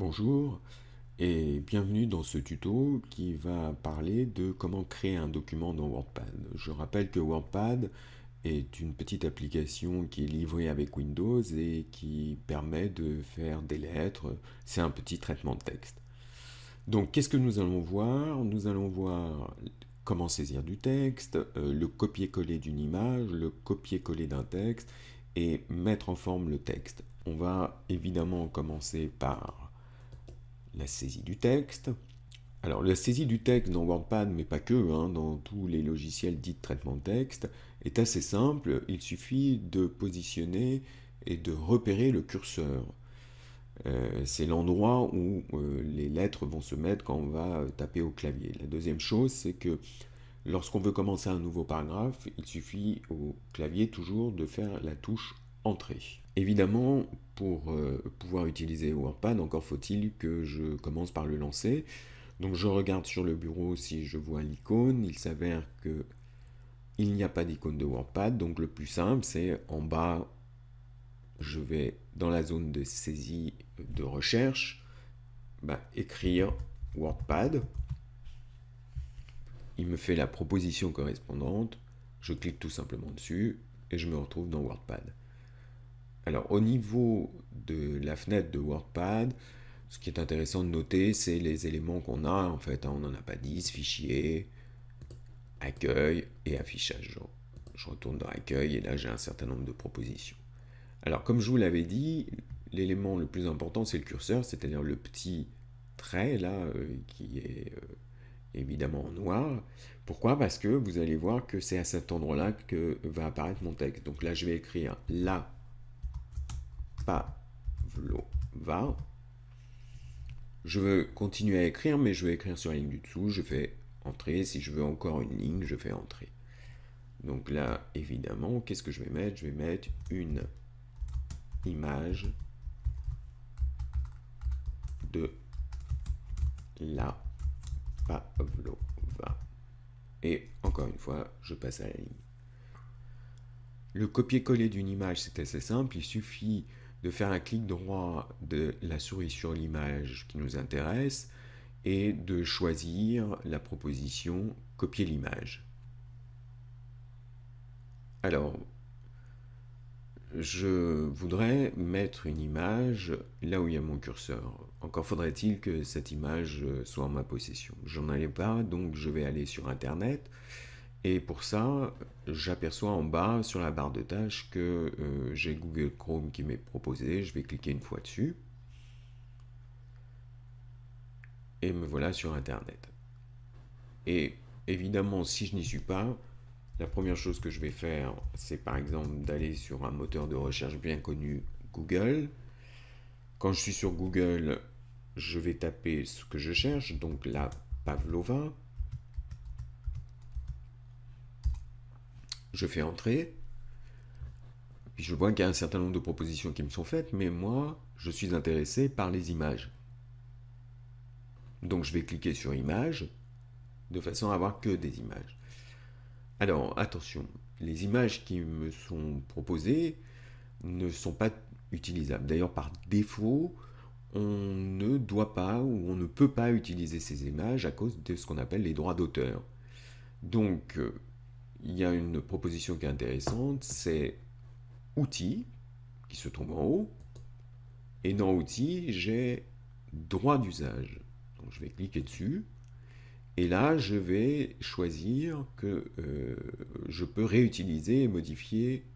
Bonjour et bienvenue dans ce tuto qui va parler de comment créer un document dans WordPad. Je rappelle que WordPad est une petite application qui est livrée avec Windows et qui permet de faire des lettres. C'est un petit traitement de texte. Donc qu'est-ce que nous allons voir? Nous allons voir comment saisir du texte, le copier-coller d'une image, le copier-coller d'un texte et mettre en forme le texte. On va évidemment commencer par la saisie du texte. Alors la saisie du texte dans WordPad, mais pas que, dans tous les logiciels dits de traitement de texte, est assez simple. Il suffit de positionner et de repérer le curseur. C'est l'endroit où les lettres vont se mettre quand on va taper au clavier. La deuxième chose, c'est que lorsqu'on veut commencer un nouveau paragraphe, il suffit au clavier toujours de faire la touche Entrée. Évidemment, pour pouvoir utiliser WordPad, encore faut-il que je commence par le lancer. Donc je regarde sur le bureau si je vois l'icône. Il s'avère qu'il n'y a pas d'icône de WordPad. Donc le plus simple, c'est en bas, je vais dans la zone de saisie de recherche, écrire WordPad. Il me fait la proposition correspondante. Je clique tout simplement dessus et je me retrouve dans WordPad. Alors au niveau de la fenêtre de WordPad, ce qui est intéressant de noter, c'est les éléments qu'on a. En fait, on n'en a pas 10, fichier, accueil et affichage. Je retourne dans accueil et là j'ai un certain nombre de propositions. Alors comme je vous l'avais dit, l'élément le plus important c'est le curseur, c'est-à-dire le petit trait là qui est évidemment en noir. Pourquoi? Parce que vous allez voir que c'est à cet endroit-là que va apparaître mon texte. Donc là je vais écrire la Pavlova. Je veux continuer à écrire, mais je vais écrire sur la ligne du dessous. Je fais entrée. Si je veux encore une ligne, je fais entrée. Donc là, évidemment, qu'est-ce que je vais mettre? Je vais mettre une image de la Pavlova. Et encore une fois, je passe à la ligne. Le copier-coller d'une image, c'est assez simple. Il suffit de faire un clic droit de la souris sur l'image qui nous intéresse et de choisir la proposition copier l'image. Alors, je voudrais mettre une image là où il y a mon curseur. Encore faudrait-il que cette image soit en ma possession. J'en ai pas, donc je vais aller sur Internet. Et pour ça, j'aperçois en bas sur la barre de tâches que j'ai Google Chrome qui m'est proposé. Je vais cliquer une fois dessus. Et me voilà sur Internet. Et évidemment, si je n'y suis pas, la première chose que je vais faire, c'est par exemple d'aller sur un moteur de recherche bien connu, Google. Quand je suis sur Google, je vais taper ce que je cherche, donc la Pavlova. Je fais entrer. Puis je vois qu'il y a un certain nombre de propositions qui me sont faites, mais moi, je suis intéressé par les images. Donc je vais cliquer sur images, de façon à avoir que des images. Alors attention, les images qui me sont proposées ne sont pas utilisables. D'ailleurs, par défaut, on ne doit pas ou on ne peut pas utiliser ces images à cause de ce qu'on appelle les droits d'auteur. Donc, il y a une proposition qui est intéressante, c'est outils, qui se trouve en haut, et dans outils, j'ai droit d'usage. Donc, je vais cliquer dessus, et là, je vais choisir que je peux réutiliser et modifier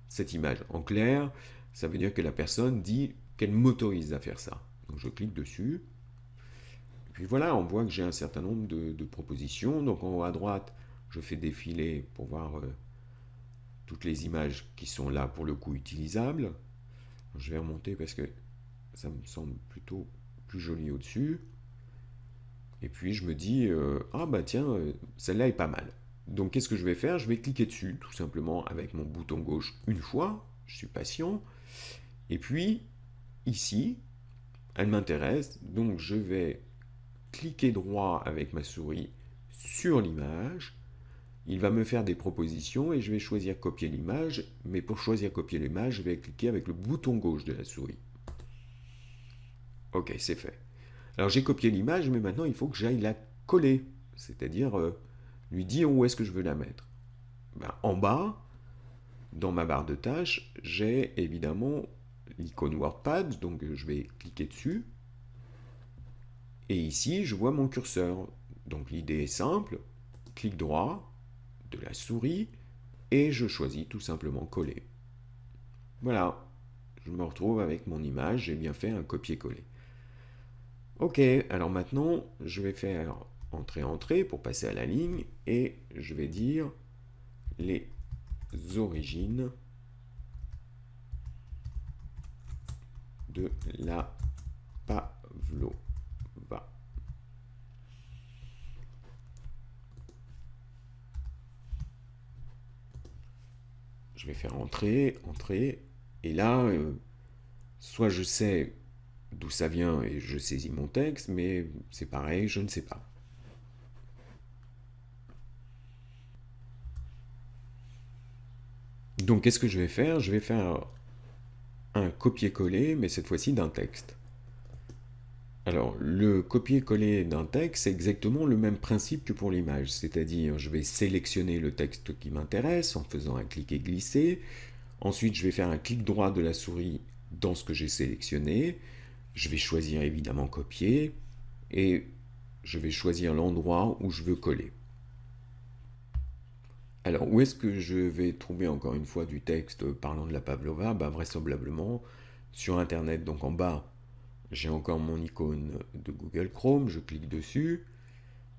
cette image. En clair, ça veut dire que la personne dit qu'elle m'autorise à faire ça. Donc je clique dessus. Et puis voilà, on voit que j'ai un certain nombre de propositions. Donc en haut à droite, je fais défiler pour voir toutes les images qui sont là pour le coup utilisables. Je vais remonter parce que ça me semble plutôt plus joli au-dessus. Et puis je me dis, ah bah tiens, celle-là est pas mal. Donc qu'est-ce que je vais faire? Je vais cliquer dessus, tout simplement, avec mon bouton gauche une fois. Je suis patient. Et puis, ici, elle m'intéresse. Donc je vais cliquer droit avec ma souris sur l'image. Il va me faire des propositions et je vais choisir copier l'image. Mais pour choisir copier l'image, je vais cliquer avec le bouton gauche de la souris. Ok, c'est fait. Alors j'ai copié l'image, mais maintenant il faut que j'aille la coller, c'est-à-dire lui dire où est-ce que je veux la mettre. Ben, en bas, dans ma barre de tâches, j'ai évidemment l'icône WordPad, donc je vais cliquer dessus. Et ici, je vois mon curseur. Donc l'idée est simple, clic droit de la souris, et je choisis tout simplement coller. Voilà, je me retrouve avec mon image, j'ai bien fait un copier-coller. Ok, alors maintenant, je vais faire entrée-entrée pour passer à la ligne, et je vais dire les origines de la pavlova. Je vais faire entrée, entrée, et là, soit je sais d'où ça vient et je saisis mon texte, mais c'est pareil, je ne sais pas. Donc qu'est-ce que je vais faire? Je vais faire un copier-coller, mais cette fois-ci d'un texte. Alors, le copier-coller d'un texte, c'est exactement le même principe que pour l'image, c'est-à-dire je vais sélectionner le texte qui m'intéresse en faisant un clic et glisser, ensuite je vais faire un clic droit de la souris dans ce que j'ai sélectionné, je vais choisir évidemment copier, et je vais choisir l'endroit où je veux coller. Alors, où est-ce que je vais trouver encore une fois du texte parlant de la pavlova? Vraisemblablement sur Internet. Donc en bas, j'ai encore mon icône de Google Chrome, je clique dessus,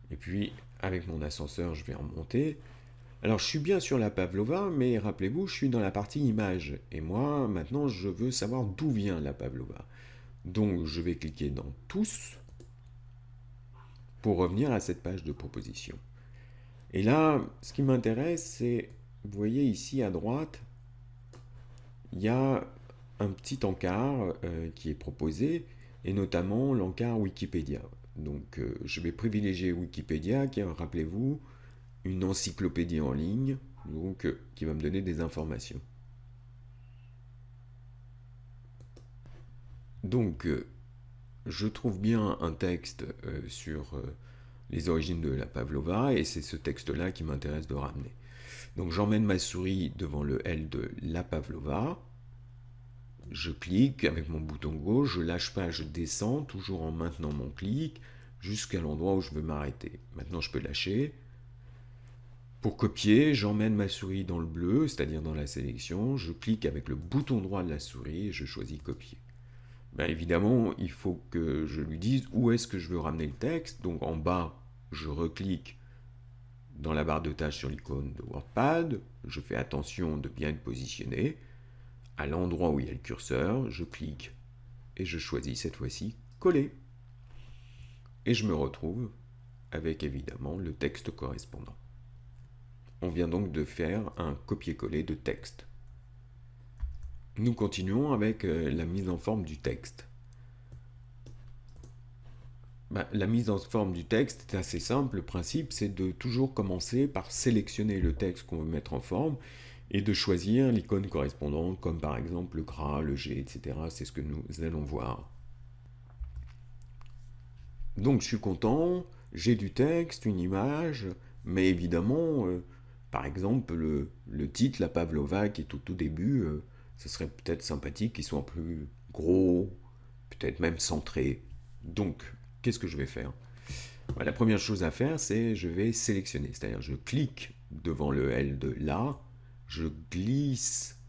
et puis avec mon ascenseur, je vais remonter. Alors je suis bien sur la pavlova, mais rappelez-vous, je suis dans la partie image. Et moi, maintenant, je veux savoir d'où vient la pavlova. Donc je vais cliquer dans Tous pour revenir à cette page de proposition. Et là, ce qui m'intéresse, c'est, vous voyez ici à droite, il y a un petit encart qui est proposé, et notamment l'encart Wikipédia. Donc je vais privilégier Wikipédia, qui est, rappelez-vous, une encyclopédie en ligne, donc qui va me donner des informations. Donc je trouve bien un texte sur les origines de la pavlova, et c'est ce texte-là qui m'intéresse de ramener. Donc j'emmène ma souris devant le L de la pavlova, je clique avec mon bouton gauche, je lâche pas, je descends, toujours en maintenant mon clic, jusqu'à l'endroit où je veux m'arrêter. Maintenant je peux lâcher. Pour copier, j'emmène ma souris dans le bleu, c'est-à-dire dans la sélection, je clique avec le bouton droit de la souris et je choisis copier. Bien évidemment, il faut que je lui dise où est-ce que je veux ramener le texte. Donc en bas, je reclique dans la barre de tâches sur l'icône de WordPad, je fais attention de bien être positionné. À l'endroit où il y a le curseur, je clique et je choisis cette fois-ci coller. Et je me retrouve avec évidemment le texte correspondant. On vient donc de faire un copier-coller de texte. Nous continuons avec la mise en forme du texte. La mise en forme du texte est assez simple. Le principe, c'est de toujours commencer par sélectionner le texte qu'on veut mettre en forme et de choisir l'icône correspondante, comme par exemple le gras, le G, etc. C'est ce que nous allons voir. Donc je suis content, j'ai du texte, une image, mais évidemment, par exemple, le titre, la pavlova, qui est au tout début, ce serait peut-être sympathique qu'il soit plus gros, peut-être même centré. Donc, qu'est-ce que je vais faire? La première chose à faire, c'est je vais sélectionner, c'est-à-dire je clique devant le L de là, je glisse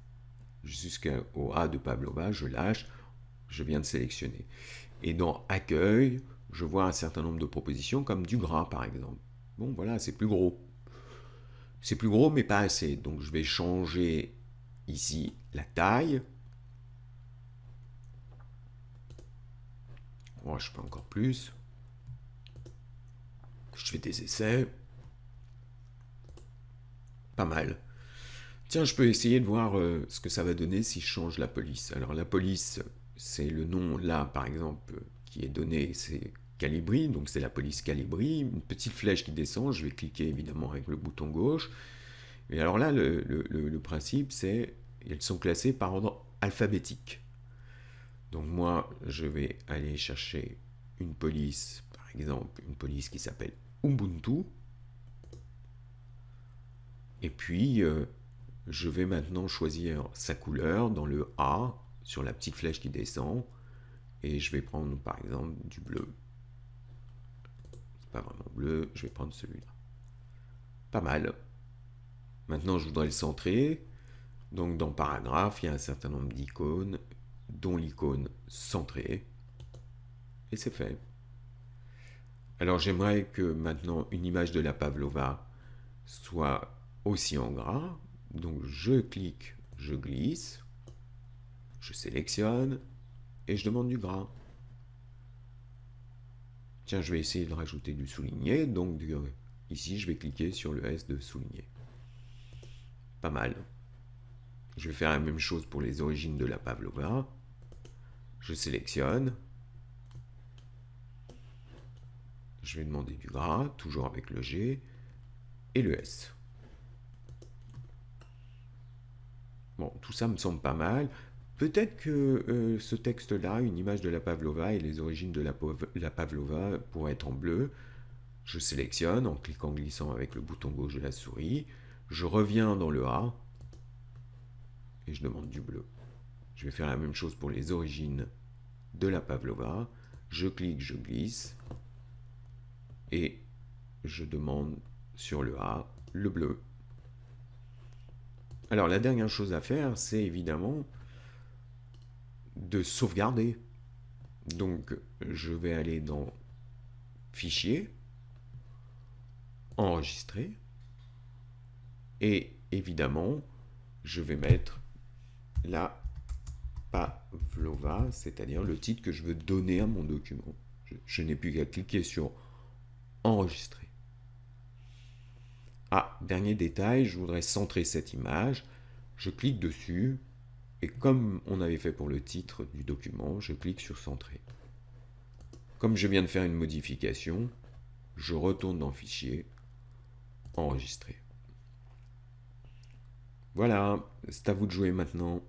jusqu'au A de pavlova, je lâche, je viens de sélectionner. Et dans accueil, je vois un certain nombre de propositions comme du gras par exemple. Bon voilà, c'est plus gros. C'est plus gros mais pas assez. Donc je vais changer ici la taille. Oh, je peux encore plus. Je fais des essais. Pas mal. Tiens, je peux essayer de voir ce que ça va donner si je change la police. Alors la police, c'est le nom là par exemple qui est donné, c'est Calibri, donc c'est la police Calibri, une petite flèche qui descend, je vais cliquer évidemment avec le bouton gauche. Et alors là, le principe, c'est elles sont classées par ordre alphabétique. Donc moi, je vais aller chercher une police, par exemple, une police qui s'appelle Ubuntu. Et puis, je vais maintenant choisir sa couleur dans le A, sur la petite flèche qui descend. Et je vais prendre, par exemple, du bleu. C'est pas vraiment bleu, je vais prendre celui-là. Pas mal. Maintenant, je voudrais le centrer. Donc, dans paragraphe, il y a un certain nombre d'icônes, dont l'icône centrée. Et c'est fait. Alors, j'aimerais que maintenant, une image de la pavlova soit aussi en gras. Donc, je clique, je glisse, je sélectionne et je demande du gras. Tiens, je vais essayer de rajouter du souligné. Donc, ici, je vais cliquer sur le S de souligné. Pas mal. Je vais faire la même chose pour les origines de la pavlova. Je sélectionne. Je vais demander du gras, toujours avec le G et le S. Bon, tout ça me semble pas mal. Peut-être que ce texte-là, une image de la pavlova et les origines de la pavlova pourraient être en bleu. Je sélectionne en cliquant glissant avec le bouton gauche de la souris. Je reviens dans le A et je demande du bleu. Je vais faire la même chose pour les origines de la pavlova. Je clique, je glisse et je demande sur le A le bleu. Alors la dernière chose à faire, c'est évidemment de sauvegarder. Donc je vais aller dans Fichier, Enregistrer, et évidemment je vais mettre la pavlova, c'est-à-dire le titre que je veux donner à mon document. Je n'ai plus qu'à cliquer sur Enregistrer. Ah, dernier détail, je voudrais centrer cette image. Je clique dessus et comme on avait fait pour le titre du document, je clique sur Centrer. Comme je viens de faire une modification, je retourne dans Fichier, Enregistrer. Voilà, c'est à vous de jouer maintenant.